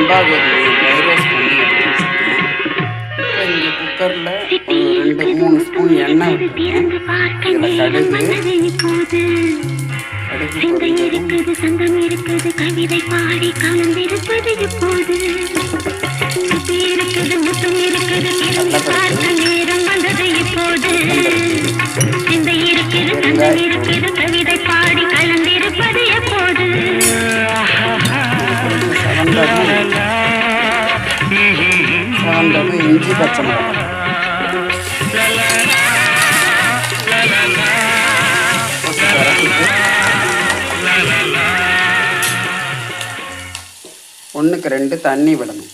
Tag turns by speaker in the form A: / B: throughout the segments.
A: சம்பா கோதுமையை dry roast பண்ணி எடுத்து வச்சுருக்கேன். இப்போ இங்கே குக்கரில் ஒரு 2-3 ஸ்பூன் எண்ணெய் விட்டுருக்கேன். இதில் கடுகு பொரிஞ்சதும் செவந்தது இஞ்சி பச்சை மிளகாய் ஒன்றுக்கு 2 தண்ணி விடணும்.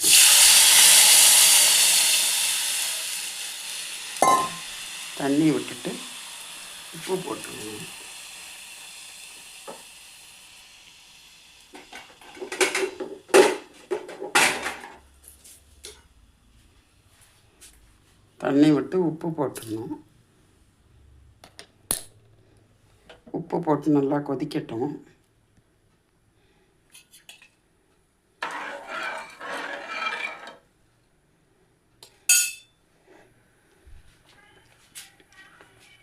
A: தண்ணி விட்டுட்டு உப்பு போட்டுருணும். தண்ணி விட்டு உப்பு போட்டுடணும். உப்பு போட்டு நல்லா கொதிக்கட்டும்.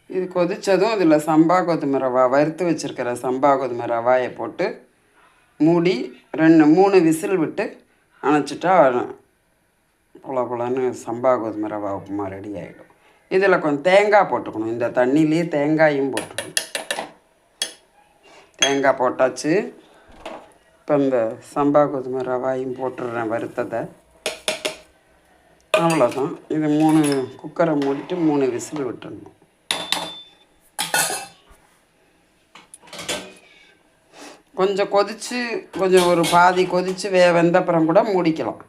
A: இது கொதித்ததும் இதில் சம்பா கோதுமை ரவா வறுத்து வச்சுருக்கிற சம்பா கோதுமை ரவாயை போட்டு மூடி 2-3 விசில் விட்டு அணைச்சிட்டா பொலன்னு சம்பா கோதுமை ரவா உப்புமா ரெடி ஆகிடும். இதில் கொஞ்சம் தேங்காய் போட்டுக்கணும். இந்த தண்ணியிலே தேங்காயும் போட்டுக்கணும். தேங்காய் போட்டாச்சு. இப்போ இந்த சம்பா கோதுமை ரவாயும் போட்டுடுறேன் வறுத்ததை. அவ்வளோதான். இது 3 குக்கரை மூடிட்டு 3 விசில் விட்டுடணும். கொஞ்சம் கொதித்து கொஞ்சம் ஒரு பாதி கொதித்து வெந்தப்புறம் கூட மூடிக்கலாம்.